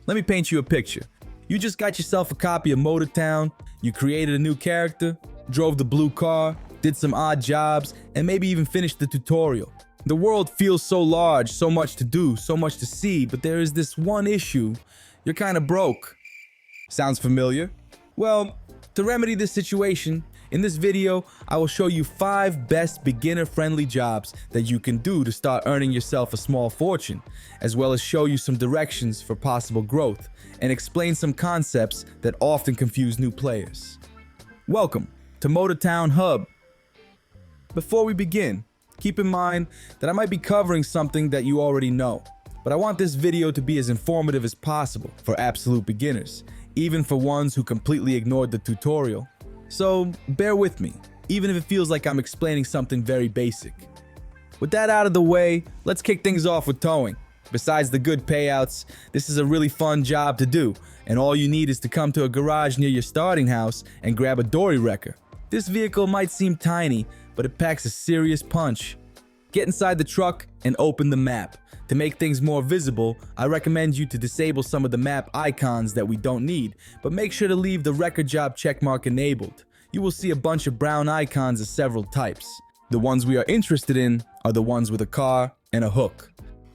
Let me paint you a picture. You just got yourself a copy of Motortown, you created a new character, drove the blue car, did some odd jobs, and maybe even finished the tutorial. The world feels so large, so much to do, so much to see, but there is this one issue. You're kinda broke. Sounds familiar? Well, to remedy this situation, in this video, I will show you 5 best beginner-friendly jobs that you can do to start earning yourself a small fortune, as well as show you some directions for possible growth, and explain some concepts that often confuse new players. Welcome to Motortown Hub. Before we begin, keep in mind that I might be covering something that you already know, but I want this video to be as informative as possible for absolute beginners, even for ones who completely ignored the tutorial. So bear with me, even if it feels like I'm explaining something very basic. With that out of the way, let's kick things off with towing. Besides the good payouts, this is a really fun job to do, and all you need is to come to a garage near your starting house and grab a dory wrecker. This vehicle might seem tiny, but it packs a serious punch. Get inside the truck and open the map. To make things more visible, I recommend you to disable some of the map icons that we don't need, but make sure to leave the record job checkmark enabled. You will see a bunch of brown icons of several types. The ones we are interested in are the ones with a car and a hook.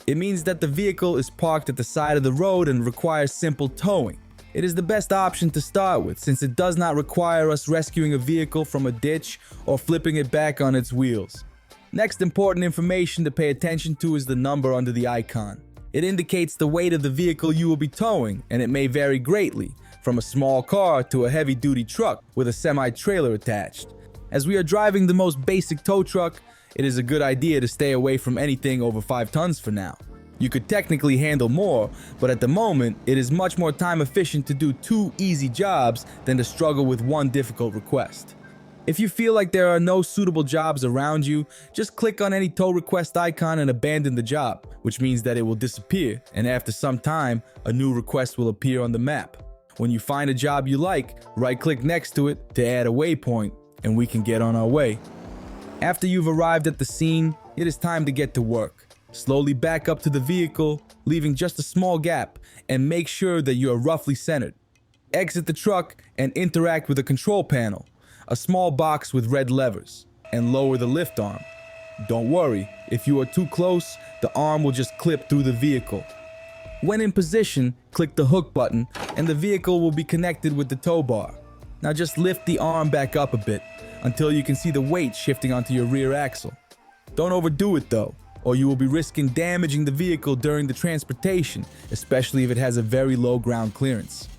It means that the vehicle is parked at the side of the road and requires simple towing. It is the best option to start with since it does not require us rescuing a vehicle from a ditch or flipping it back on its wheels. Next important information to pay attention to is the number under the icon. It indicates the weight of the vehicle you will be towing, and it may vary greatly, from a small car to a heavy-duty truck with a semi-trailer attached. As we are driving the most basic tow truck, it is a good idea to stay away from anything over 5 tons for now. You could technically handle more, but at the moment, it is much more time efficient to do 2 easy jobs than to struggle with one difficult request. If you feel like there are no suitable jobs around you, just click on any tow request icon and abandon the job, which means that it will disappear, and after some time, a new request will appear on the map. When you find a job you like, right-click next to it to add a waypoint, and we can get on our way. After you've arrived at the scene, it is time to get to work. Slowly back up to the vehicle, leaving just a small gap, and make sure that you are roughly centered. Exit the truck and interact with the control panel, a small box with red levers, and lower the lift arm. Don't worry, if you are too close, the arm will just clip through the vehicle. When in position, click the hook button and the vehicle will be connected with the tow bar. Now just lift the arm back up a bit until you can see the weight shifting onto your rear axle. Don't overdo it though, or you will be risking damaging the vehicle during the transportation, especially if it has a very low ground clearance.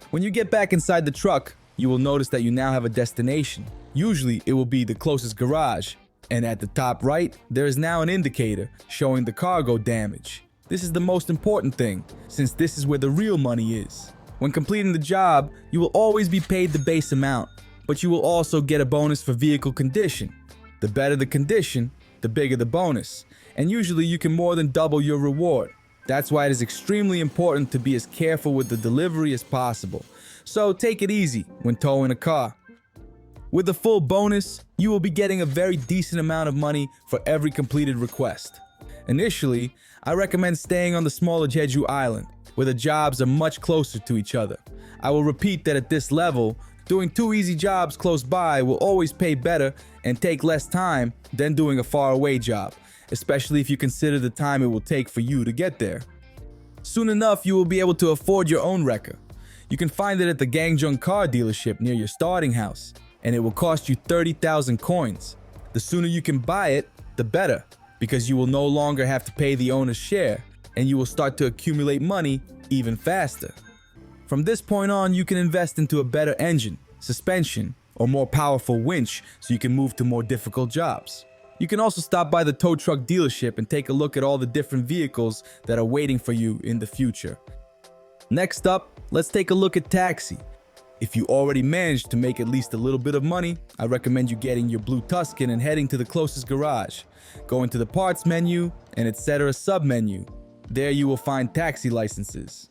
When you get back inside the truck, you will notice that you now have a destination. Usually it will be the closest garage, and at the top right, there is now an indicator showing the cargo damage. This is the most important thing, since this is where the real money is. When completing the job, you will always be paid the base amount, but you will also get a bonus for vehicle condition. The better the condition, the bigger the bonus, and usually you can more than double your reward. That's why it is extremely important to be as careful with the delivery as possible. So take it easy when towing a car. With the full bonus, you will be getting a very decent amount of money for every completed request. Initially, I recommend staying on the smaller Jeju Island, where the jobs are much closer to each other. I will repeat that at this level, doing 2 easy jobs close by will always pay better and take less time than doing a faraway job, especially if you consider the time it will take for you to get there. Soon enough, you will be able to afford your own wrecker. You can find it at the Gangjung car dealership near your starting house, and it will cost you 30,000 coins. The sooner you can buy it, the better, because you will no longer have to pay the owner's share, and you will start to accumulate money even faster. From this point on, you can invest into a better engine, suspension, or more powerful winch so you can move to more difficult jobs. You can also stop by the tow truck dealership and take a look at all the different vehicles that are waiting for you in the future. Next up, let's take a look at taxi. If you already managed to make at least a little bit of money, I recommend you getting your blue Tuscan and heading to the closest garage. Go into the parts menu and etc. sub-menu. There you will find taxi licenses.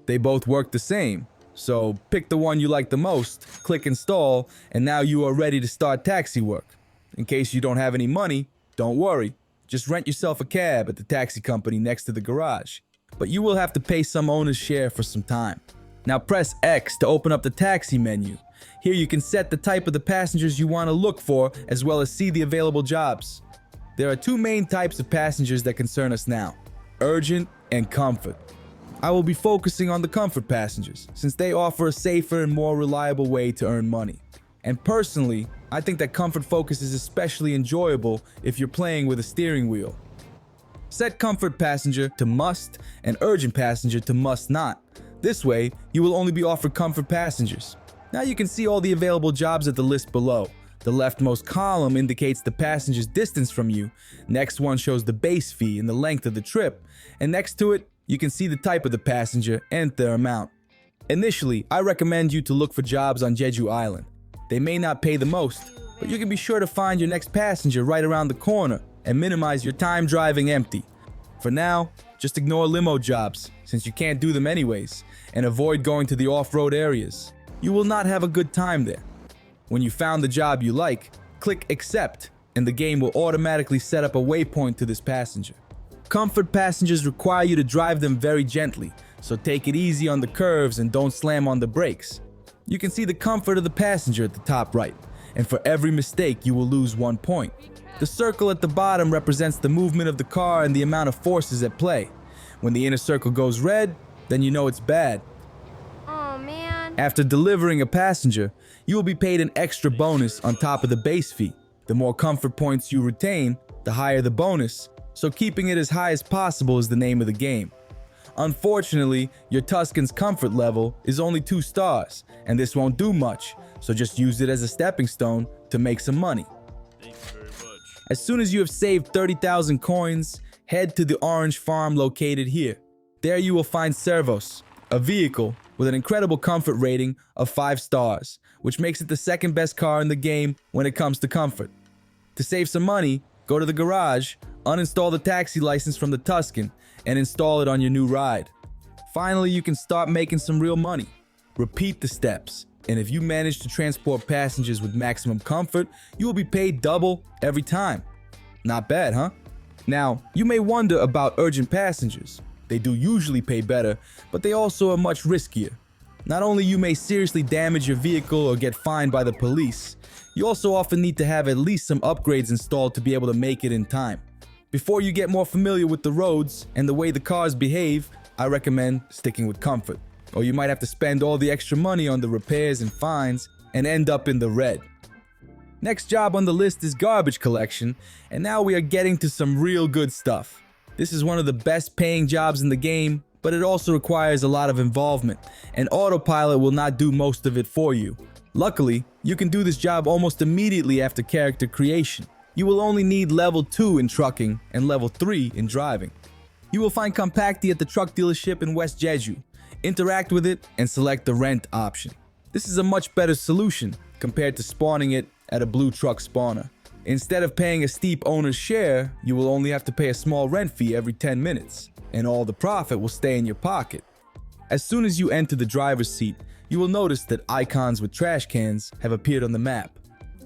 They both work the same, so pick the one you like the most, click install, and now you are ready to start taxi work. In case you don't have any money, don't worry. Just rent yourself a cab at the taxi company next to the garage. but you will have to pay some owner's share for some time. Now press X to open up the taxi menu. Here you can set the type of the passengers you want to look for, as well as see the available jobs. There are two main types of passengers that concern us now: urgent and comfort. I will be focusing on the comfort passengers, since they offer a safer and more reliable way to earn money. And personally, I think that comfort focus is especially enjoyable if you're playing with a steering wheel. Set comfort passenger to must and urgent passenger to must not. This way, you will only be offered comfort passengers. Now you can see all the available jobs at the list below. The leftmost column indicates the passenger's distance from you. Next one shows the base fee and the length of the trip. And next to it, you can see the type of the passenger and their amount. Initially, I recommend you to look for jobs on Jeju Island. They may not pay the most, but you can be sure to find your next passenger right around the corner and minimize your time driving empty. For now, just ignore limo jobs, since you can't do them anyways, and avoid going to the off-road areas. You will not have a good time there. When you found the job you like, click Accept, and the game will automatically set up a waypoint to this passenger. Comfort passengers require you to drive them very gently, so take it easy on the curves and don't slam on the brakes. You can see the comfort of the passenger at the top right, and for every mistake you will lose 1 point. The circle at the bottom represents the movement of the car and the amount of forces at play. When the inner circle goes red, then you know it's bad. Oh man. After delivering a passenger, you will be paid an extra bonus on top of the base fee. The more comfort points you retain, the higher the bonus, so keeping it as high as possible is the name of the game. Unfortunately, your Tuscan's comfort level is only 2 stars, and this won't do much, so just use it as a stepping stone to make some money. Thank you very much. As soon as you have saved 30,000 coins, head to the orange farm located here. There you will find Servos, a vehicle with an incredible comfort rating of 5 stars, which makes it the second best car in the game when it comes to comfort. To save some money, go to the garage, uninstall the taxi license from the Tuscan, and install it on your new ride. Finally, you can start making some real money. Repeat the steps, and if you manage to transport passengers with maximum comfort, you will be paid double every time. Not bad, huh? Now, you may wonder about urgent passengers. They do usually pay better, but they also are much riskier. Not only you may seriously damage your vehicle or get fined by the police, you also often need to have at least some upgrades installed to be able to make it in time. Before you get more familiar with the roads and the way the cars behave, I recommend sticking with comfort, or you might have to spend all the extra money on the repairs and fines and end up in the red. Next job on the list is garbage collection, and now we are getting to some real good stuff. This is one of the best paying jobs in the game, but it also requires a lot of involvement, and autopilot will not do most of it for you. Luckily, you can do this job almost immediately after character creation. You will only need level 2 in trucking and level 3 in driving. You will find Compacti at the truck dealership in West Jeju. Interact with it and select the rent option. This is a much better solution compared to spawning it at a blue truck spawner. Instead of paying a steep owner's share, you will only have to pay a small rent fee every 10 minutes, and all the profit will stay in your pocket. As soon as you enter the driver's seat, you will notice that icons with trash cans have appeared on the map.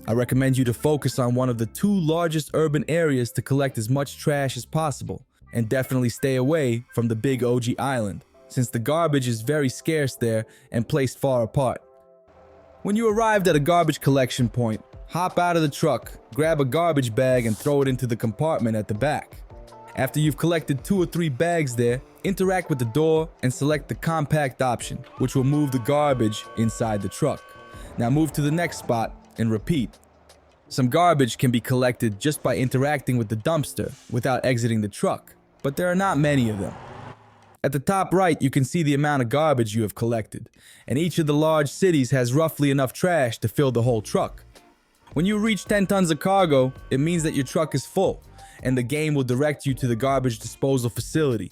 I recommend you to focus on one of the 2 largest urban areas to collect as much trash as possible, and definitely stay away from the big OG island, since the garbage is very scarce there and placed far apart. When you arrived at a garbage collection point, hop out of the truck, grab a garbage bag and throw it into the compartment at the back. After you've collected 2 or 3 bags there, interact with the door and select the compact option, which will move the garbage inside the truck. Now move to the next spot and repeat. Some garbage can be collected just by interacting with the dumpster without exiting the truck, but there are not many of them. At the top right, you can see the amount of garbage you have collected, and each of the large cities has roughly enough trash to fill the whole truck. When you reach 10 tons of cargo, it means that your truck is full, and the game will direct you to the garbage disposal facility.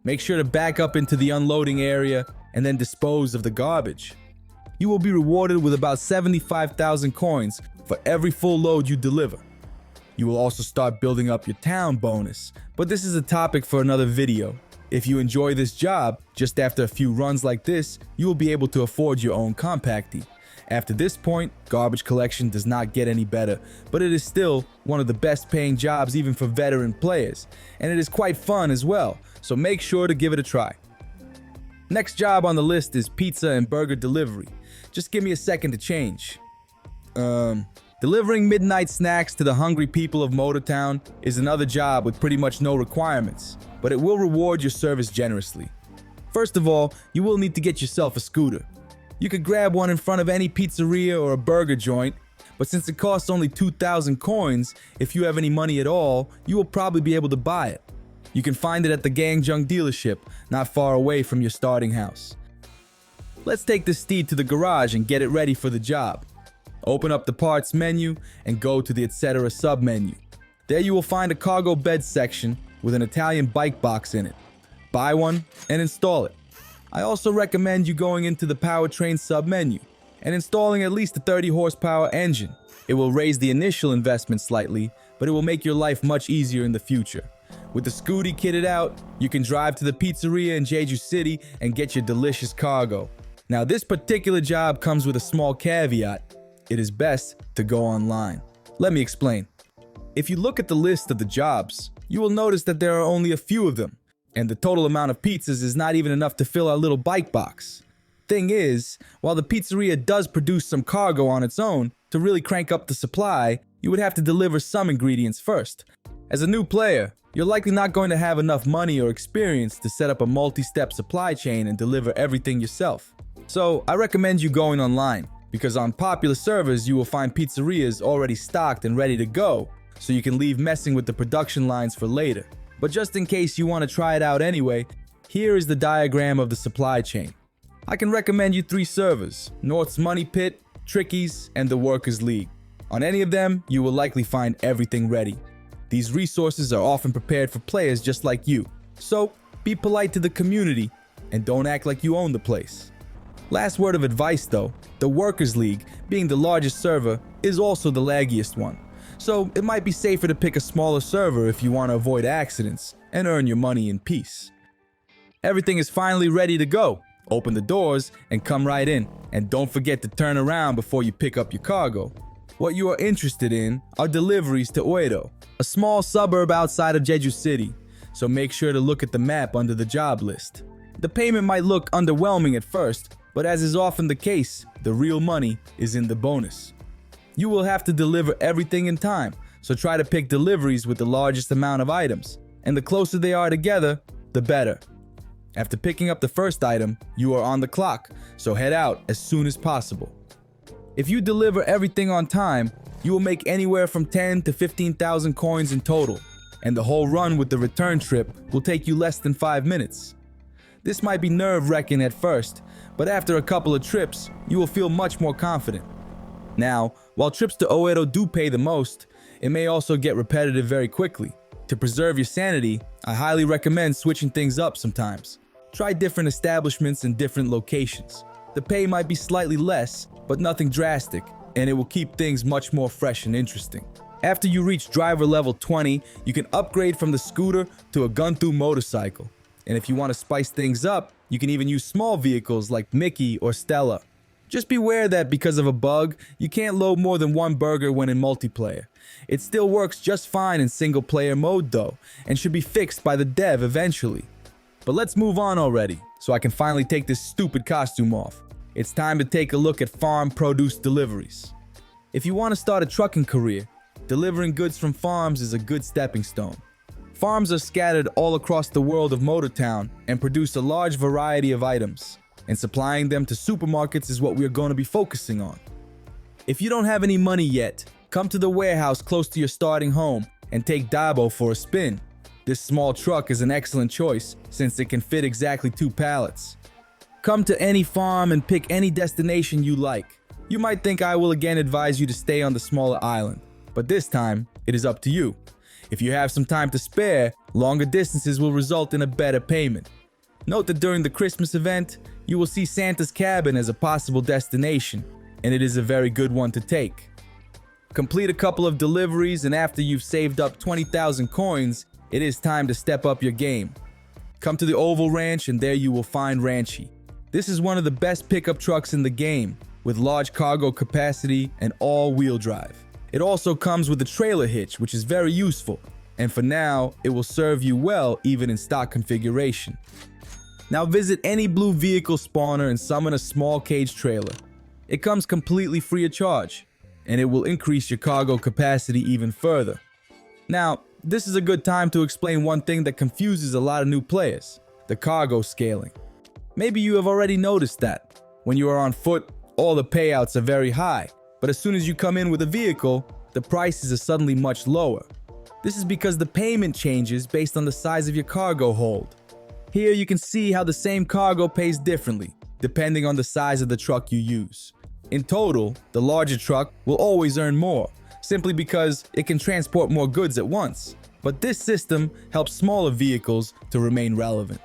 Make sure to back up into the unloading area and then dispose of the garbage. You will be rewarded with about 75,000 coins for every full load you deliver. You will also start building up your town bonus, but this is a topic for another video. If you enjoy this job, just after a few runs like this, you will be able to afford your own Compacti. After this point, garbage collection does not get any better, but it is still one of the best paying jobs even for veteran players, and it is quite fun as well, so make sure to give it a try. Next job on the list is pizza and burger delivery. Just give me a second to change. Delivering midnight snacks to the hungry people of Motortown is another job with pretty much no requirements, but it will reward your service generously. First of all, you will need to get yourself a scooter. You could grab one in front of any pizzeria or a burger joint, but since it costs only 2,000 coins, if you have any money at all, you will probably be able to buy it. You can find it at the Gangjung dealership, not far away from your starting house. Let's take this steed to the garage and get it ready for the job. Open up the parts menu and go to the etc. sub-menu. There you will find a cargo bed section with an Italian bike box in it. Buy one and install it. I also recommend you going into the powertrain sub-menu and installing at least a 30 horsepower engine. It will raise the initial investment slightly, but it will make your life much easier in the future. With the Scooty kitted out, you can drive to the pizzeria in Jeju City and get your delicious cargo. Now this particular job comes with a small caveat. It is best to go online. Let me explain. If you look at the list of the jobs, you will notice that there are only a few of them, and the total amount of pizzas is not even enough to fill our little bike box. Thing is, while the pizzeria does produce some cargo on its own, to really crank up the supply, you would have to deliver some ingredients first. As a new player, you're likely not going to have enough money or experience to set up a multi-step supply chain and deliver everything yourself. So I recommend you going online, because on popular servers you will find pizzerias already stocked and ready to go, so you can leave messing with the production lines for later. But just in case you want to try it out anyway, here is the diagram of the supply chain. I can recommend you 3 servers: North's Money Pit, Tricky's, and the Workers League. On any of them, you will likely find everything ready. These resources are often prepared for players just like you, so be polite to the community and don't act like you own the place. Last word of advice though, the Workers League, being the largest server, is also the laggiest one, so it might be safer to pick a smaller server if you want to avoid accidents and earn your money in peace. Everything is finally ready to go. Open the doors and come right in, and don't forget to turn around before you pick up your cargo. What you are interested in are deliveries to Uedo, a small suburb outside of Jeju City, so make sure to look at the map under the job list. The payment might look underwhelming at first, but as is often the case, the real money is in the bonus. You will have to deliver everything in time, so try to pick deliveries with the largest amount of items, and the closer they are together, the better. After picking up the first item, you are on the clock, so head out as soon as possible. If you deliver everything on time, you will make anywhere from 10 to 15,000 coins in total, and the whole run with the return trip will take you less than 5 minutes. This might be nerve-wracking at first, but after a couple of trips, you will feel much more confident. Now, while trips to Oedo do pay the most, it may also get repetitive very quickly. To preserve your sanity, I highly recommend switching things up sometimes. Try different establishments in different locations. The pay might be slightly less, but nothing drastic, and it will keep things much more fresh and interesting. After you reach driver level 20, you can upgrade from the scooter to a Guntu motorcycle. And if you want to spice things up, you can even use small vehicles like Mickey or Stella. Just beware that because of a bug, you can't load more than 1 burger when in multiplayer. It still works just fine in single player mode though, and should be fixed by the dev eventually. But let's move on already, so I can finally take this stupid costume off. It's time to take a look at farm produce deliveries. If you want to start a trucking career, delivering goods from farms is a good stepping stone. Farms are scattered all across the world of Motortown and produce a large variety of items, and supplying them to supermarkets is what we are going to be focusing on. If you don't have any money yet, come to the warehouse close to your starting home and take Dabo for a spin. This small truck is an excellent choice since it can fit exactly 2 pallets. Come to any farm and pick any destination you like. You might think I will again advise you to stay on the smaller island, but this time it is up to you. If you have some time to spare, longer distances will result in a better payment. Note that during the Christmas event, you will see Santa's cabin as a possible destination, and it is a very good one to take. Complete a couple of deliveries, and after you've saved up 20,000 coins, it is time to step up your game. Come to the Oval Ranch and there you will find Ranchi. This is one of the best pickup trucks in the game, with large cargo capacity and all-wheel drive. It also comes with a trailer hitch, which is very useful. and for now, it will serve you well even in stock configuration. Now visit any blue vehicle spawner and summon a small cage trailer. It comes completely free of charge, and it will increase your cargo capacity even further. Now, this is a good time to explain one thing that confuses a lot of new players: the cargo scaling. Maybe you have already noticed that. When you are on foot, all the payouts are very high, but as soon as you come in with a vehicle, the prices are suddenly much lower. This is because the payment changes based on the size of your cargo hold. Here you can see how the same cargo pays differently, depending on the size of the truck you use. In total, the larger truck will always earn more, simply because it can transport more goods at once. But this system helps smaller vehicles to remain relevant.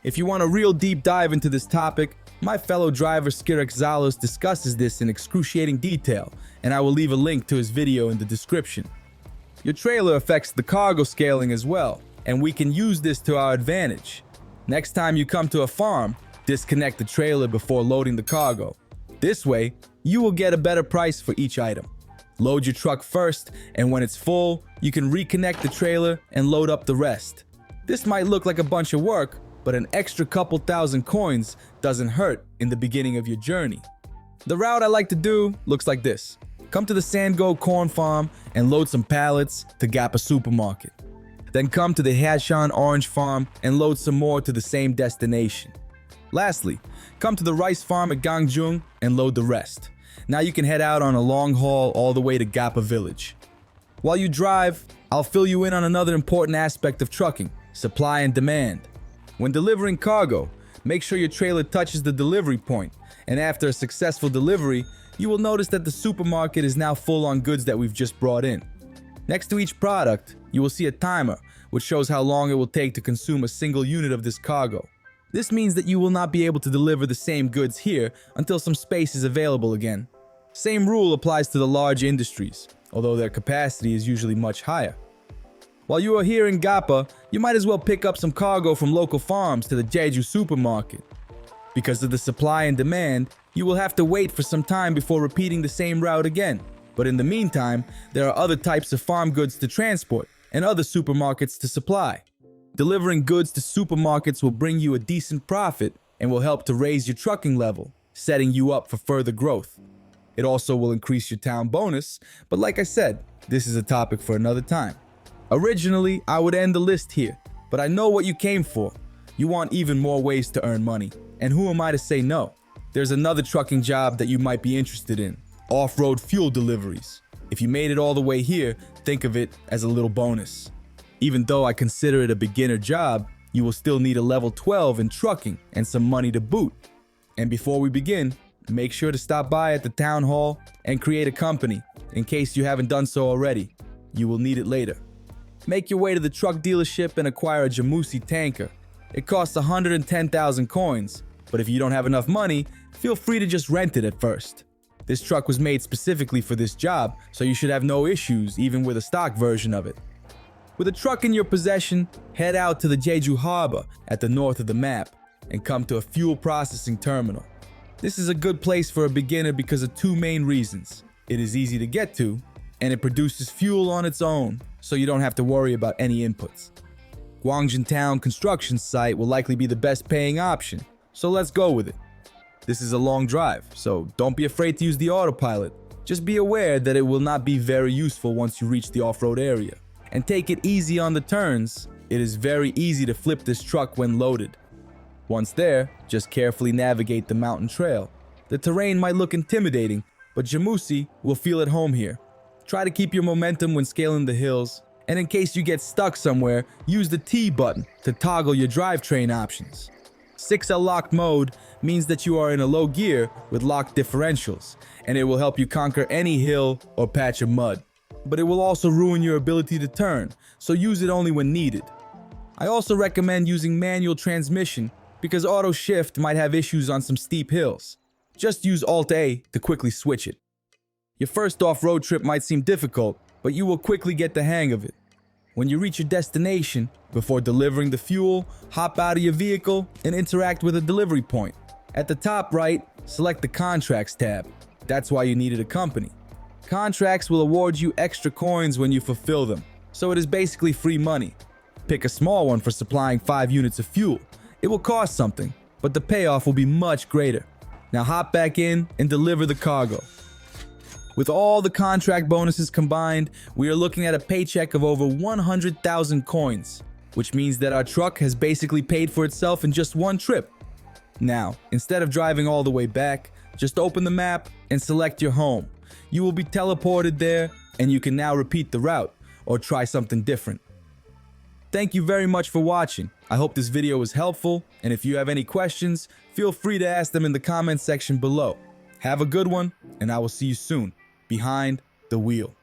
If you want a real deep dive into this topic, my fellow driver Skirek Zalos discusses this in excruciating detail, and I will leave a link to his video in the description. Your trailer affects the cargo scaling as well, and we can use this to our advantage. Next time you come to a farm, disconnect the trailer before loading the cargo. This way, you will get a better price for each item. Load your truck first, and when it's full, you can reconnect the trailer and load up the rest. This might look like a bunch of work, but an extra couple thousand coins doesn't hurt in the beginning of your journey. The route I like to do looks like this. Come to the Sandgo corn farm and load some pallets to Gappa supermarket. Then come to the Hashan orange farm and load some more to the same destination. Lastly, come to the rice farm at Gangjung and load the rest. Now you can head out on a long haul all the way to Gappa village. While you drive, I'll fill you in on another important aspect of trucking: supply and demand. When delivering cargo, make sure your trailer touches the delivery point, and after a successful delivery, you will notice that the supermarket is now full on goods that we've just brought in. Next to each product, you will see a timer, which shows how long it will take to consume a single unit of this cargo. This means that you will not be able to deliver the same goods here until some space is available again. Same rule applies to the large industries, although their capacity is usually much higher. While you are here in Gappa, you might as well pick up some cargo from local farms to the Jeju supermarket. Because of the supply and demand, you will have to wait for some time before repeating the same route again. But in the meantime, there are other types of farm goods to transport and other supermarkets to supply. Delivering goods to supermarkets will bring you a decent profit and will help to raise your trucking level, setting you up for further growth. It also will increase your town bonus, but like I said, this is a topic for another time. Originally, I would end the list here, but I know what you came for. You want even more ways to earn money, and who am I to say no? There's another trucking job that you might be interested in: off-road fuel deliveries. If you made it all the way here, think of it as a little bonus. Even though I consider it a beginner job, you will still need a level 12 in trucking and some money to boot. And before we begin, make sure to stop by at the town hall and create a company, in case you haven't done so already. You will need it later. Make your way to the truck dealership and acquire a Jamusi tanker. It costs 110,000 coins, but if you don't have enough money, feel free to just rent it at first. This truck was made specifically for this job, so you should have no issues even with a stock version of it. With a truck in your possession, head out to the Jeju Harbor at the north of the map and come to a fuel processing terminal. This is a good place for a beginner because of two main reasons. It is easy to get to, and it produces fuel on its own, so you don't have to worry about any inputs. Gwangjin Town construction site will likely be the best paying option, so let's go with it. This is a long drive, so don't be afraid to use the autopilot. Just be aware that it will not be very useful once you reach the off-road area. And take it easy on the turns. It is very easy to flip this truck when loaded. Once there, just carefully navigate the mountain trail. The terrain might look intimidating, but Jamusi will feel at home here. Try to keep your momentum when scaling the hills, and in case you get stuck somewhere, use the T button to toggle your drivetrain options. 6L locked mode means that you are in a low gear with locked differentials, and it will help you conquer any hill or patch of mud. But it will also ruin your ability to turn, so use it only when needed. I also recommend using manual transmission because auto shift might have issues on some steep hills. Just use Alt-A to quickly switch it. Your first off-road trip might seem difficult, but you will quickly get the hang of it. When you reach your destination, before delivering the fuel, hop out of your vehicle and interact with a delivery point. At the top right, select the Contracts tab. That's why you needed a company. Contracts will award you extra coins when you fulfill them, so it is basically free money. Pick a small one for supplying 5 units of fuel. It will cost something, but the payoff will be much greater. Now hop back in and deliver the cargo. With all the contract bonuses combined, we are looking at a paycheck of over 100,000 coins, which means that our truck has basically paid for itself in just one trip. Now, instead of driving all the way back, just open the map and select your home. You will be teleported there, and you can now repeat the route or try something different. Thank you very much for watching. I hope this video was helpful, and if you have any questions, feel free to ask them in the comment section below. Have a good one, and I will see you soon behind the wheel.